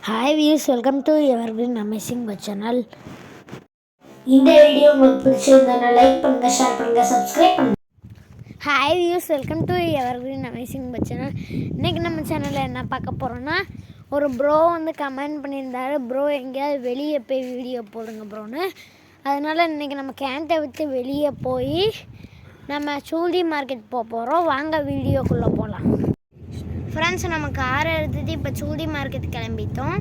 Hi viewers, welcome to Evergreen Amazing Channel. இந்த video உங்களுக்கு பிடிச்சிருந்தா லைக் பண்ணுங்க, ஷேர் பண்ணுங்க, சப்ஸ்கிரைப் பண்ணுங்க. Hi viewers, welcome to Evergreen Amazing Channel. இன்னைக்கு நம்ம சேனல்ல என்ன பார்க்க போறோம்னா ஒரு ப்ரோ வந்து கமெண்ட் பண்ணியிருந்தாரு, ப்ரோ எங்கேயாவது வெளியே போய் வீடியோ போடுங்க ப்ரோன்னு. அதனால இன்னைக்கு நம்ம கேண்டை விட்டு வெளியே போய் நம்ம சூடி மார்க்கெட் போகிறோம். வாங்க வீடியோக்குள்ளே போகலாம். ஃப்ரெண்ட்ஸ், நம்ம காரை எடுத்துகிட்டு இப்போ சூடி மார்க்கெட் கிளம்பிட்டோம்.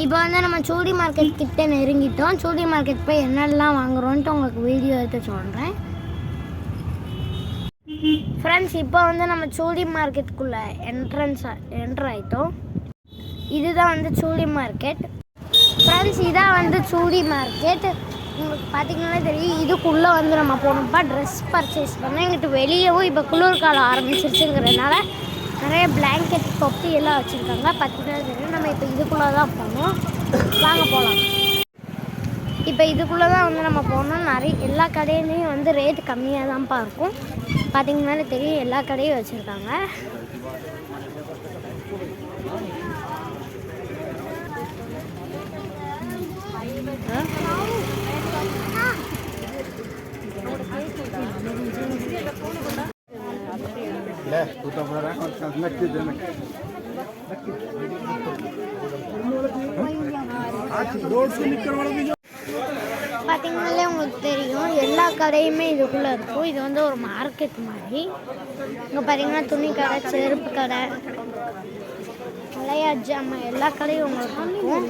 இப்போ வந்து நம்ம சூடி மார்க்கெட் கிட்ட நெருங்கிட்டோம். சூடி மார்க்கெட் போய் என்னெல்லாம் வாங்குறோன்ட்டு உங்களுக்கு வீடியோ எடுத்து சொல்கிறேன். ஃப்ரெண்ட்ஸ், இப்போ வந்து நம்ம சூடி மார்க்கெட்டுக்குள்ளே என்ட்ரு ஆகிட்டோம். இதுதான் வந்து சூடி மார்க்கெட். ஃப்ரெண்ட்ஸ், இதான் வந்து சூடி மார்க்கெட். உங்களுக்கு பார்த்தீங்கன்னா தெரியும், இதுக்குள்ளே வந்து நம்ம போனோம்ப்பா ட்ரெஸ் பர்ச்சேஸ் பண்ணோம். எங்கிட்ட வெளியவும் இப்போ குளிர்காலம் ஆரம்பிச்சிருச்சுங்கிறதுனால நிறைய பிளாங்கெட் தொப்பி எல்லாம் வச்சுருக்காங்க. பார்த்தீங்கன்னா தெரியும். நம்ம இப்போ இதுக்குள்ளே தான் போகணும். வாங்க போகலாம். இப்போ இதுக்குள்ளே தான் வந்து நம்ம போனோம். எல்லா கடையிலையும் வந்து ரேட்டு கம்மியாக தான்ப்பா இருக்கும். பார்த்தீங்கன்னாலே தெரியும், எல்லா கடையும் வச்சுருக்காங்க. பார்த்தீங்கன்னாலே உங்களுக்கு தெரியும், எல்லா கடையுமே இதுக்குள்ளே இருக்கும். இது வந்து ஒரு மார்க்கெட் மாதிரி. இங்கே பார்த்தீங்கன்னா துணி கடை, செருப்பு கடை, விளையாட்டு ஜாமான் எல்லா கடையும் உங்களுக்கு இருக்கும்.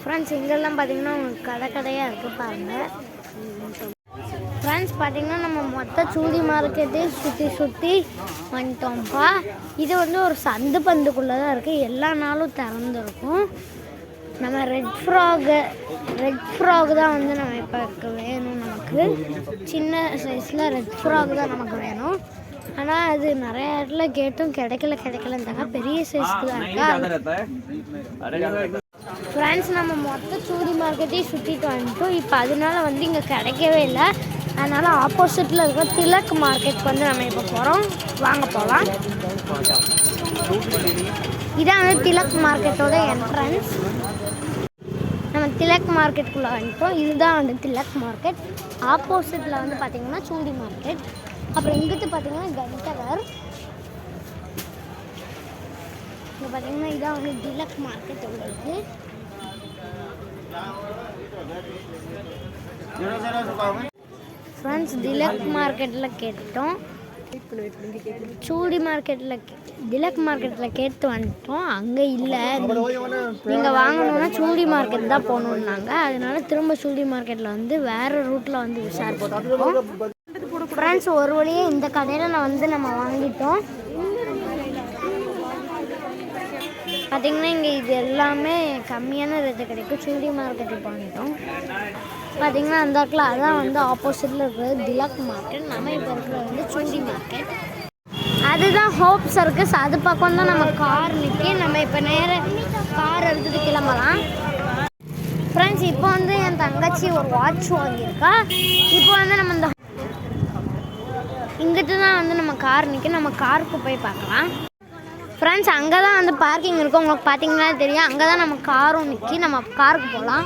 ஃப்ரெண்ட்ஸ் இங்கெல்லாம் பார்த்தீங்கன்னா உங்களுக்கு கடையாக இருக்குது பாருங்கள். ஃப்ரெண்ட்ஸ், பார்த்தீங்கன்னா நம்ம மொத்த சூடி மார்க்கெட்டே சுற்றி வந்துட்டோம்ப்பா. இது வந்து ஒரு சந்து பந்துக்குள்ளே தான் இருக்குது. எல்லா நாளும் திறந்துருக்கும். நம்ம ரெட் ஃப்ராக் தான் வந்து நம்ம இப்போ வேணும். நமக்கு சின்ன சைஸில் ரெட் ஃப்ராக் தான் நமக்கு வேணும். ஆனால் அது நிறைய இடத்துல கேட்டும் கிடைக்கலன்றாங்க. பெரிய சைஸ்க்கு தான் இருக்கா. ஃப்ரெண்ட்ஸ், நம்ம மொத்த சூடி மார்க்கெட்டையும் சுற்றிட்டு வந்துட்டோம். இப்போ அதனால வந்து இங்கே கிடைக்கவே இல்லை. அதனால் ஆப்போசிட்டில் இருக்கிற திலக் மார்க்கெட் வந்து நம்ம இப்போ போகிறோம். வாங்க போகலாம். இதான் வந்து திலக் மார்க்கெட்டோட என்ட்ரன்ஸ். நம்ம திலக் மார்க்கெட்டுக்குள்ளே வந்துட்டோம். இதுதான் வந்து திலக் மார்க்கெட். ஆப்போசிட்டில் வந்து பார்த்திங்கன்னா சூடி மார்க்கெட். அப்புறம் இங்கிட்டு பார்த்திங்கன்னா கண்டகர். இங்கே பார்த்திங்கன்னா இதான் வந்து திலக் மார்க்கெட் உள்ளது. ஃப்ரெண்ட்ஸ், திலக் மார்க்கெட்டில் கேட்டோம். சூடி மார்க்கெட்டில் திலக் மார்க்கெட்டில் கேட்டு வந்துட்டோம். அங்கே இல்லை, நீங்கள் வாங்கணுன்னா சூடி மார்க்கெட் தான் போகணுன்னாங்க. அதனால திரும்ப சூடி மார்க்கெட்டில் வந்து வேறு ரூட்டில் வந்து விசாரிப்போம். ஃப்ரெண்ட்ஸ், ஒரு வழியே இந்த கடையில் நம்ம வாங்கிட்டோம். பார்த்திங்கன்னா இங்கே இது எல்லாமே கம்மியான ரேட்டு கிடைக்கும். சூடி மார்க்கெட்டுக்கு வாங்கிட்டோம். பார்த்திங்கன்னா அந்த இடத்துல அதான் வந்து ஆப்போசிட்டில் இருக்கிறது திலக் மார்க்கெட். நம்ம இப்போ இருக்கிறது வந்து சூடி மார்க்கெட். அதுதான் ஹோப் சர்க்கஸ். அது பக்கம் தான் நம்ம கார் நிற்கி. நம்ம இப்போ கார் எடுத்துகிட்டு கிளம்பலாம். ஃப்ரெண்ட்ஸ், இப்போ வந்து என் தங்கச்சி ஒரு வாட்ச் வாங்கியிருக்கா. இப்போ வந்து நம்ம இந்த இங்கிட்டு தான் வந்து நம்ம கார் நிற்கி. நம்ம காருக்கு போய் பார்க்கலாம். ஃப்ரெண்ட்ஸ், அங்கே தான் வந்து பார்க்கிங் இருக்கும். உங்களுக்கு பார்த்தீங்கன்னா தெரியும், அங்கே தான் நம்ம காரும் நிற்கி. நம்ம காருக்கு போகலாம்.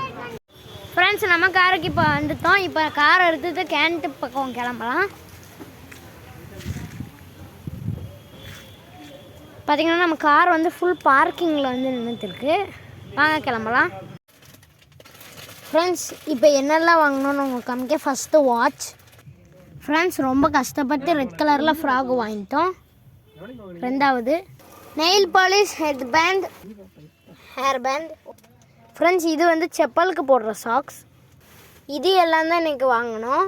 ஃப்ரெண்ட்ஸ், நம்ம காருக்கு இப்போ வந்துட்டோம். இப்போ காரை எடுத்துகிட்டு கேன்ட்டு பக்கம் கிளம்பலாம். பார்த்திங்கன்னா நம்ம கார் வந்து ஃபுல் பார்க்கிங்கில் வந்து நின்றுட்டுருக்கு. வாங்க கிளம்பலாம். ஃப்ரெண்ட்ஸ், இப்போ என்னெல்லாம் வாங்கணும்னு உங்களுக்கு காமிக்க. First watch. ஃப்ரெண்ட்ஸ், ரொம்ப கஷ்டப்பட்டு ரெட் கலரில் ஃப்ராக் வாங்கிட்டோம். ரெண்டாவது nail polish, head band, hair band. Friends, இது வந்து செப்பலுக்கு போடுற சாக்ஸ். இது எல்லாம் தான் இன்றைக்கி வாங்கணும்.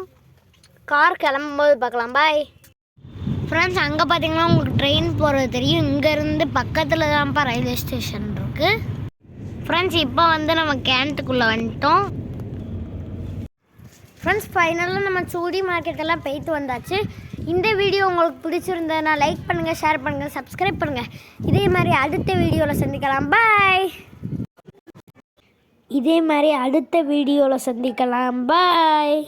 கார் கிளம்பும்போது பார்க்கலாம். பாய். ஃப்ரெண்ட்ஸ், அங்கே பார்த்தீங்கன்னா உங்களுக்கு ட்ரெயின் போகிறது தெரியும். இங்கேருந்து பக்கத்தில் தான்ப்பா ரயில்வே ஸ்டேஷன் இருக்குது. ஃப்ரெண்ட்ஸ், இப்போ வந்து நம்ம கேன்ட்டுக்குள்ளே வந்துட்டோம். ஃப்ரெண்ட்ஸ், ஃபைனலாக நம்ம சூடி மார்க்கெட்டெல்லாம் போயிட்டு வந்தாச்சு. இந்த வீடியோ உங்களுக்கு பிடிச்சிருந்ததுன்னா லைக் பண்ணுங்கள், ஷேர் பண்ணுங்கள், சப்ஸ்கிரைப் பண்ணுங்கள். இதே மாதிரி அடுத்த வீடியோவில் சந்திக்கலாம். பாய். இதே மாதிரி அடுத்த வீடியோவில் சந்திக்கலாம். பாய்.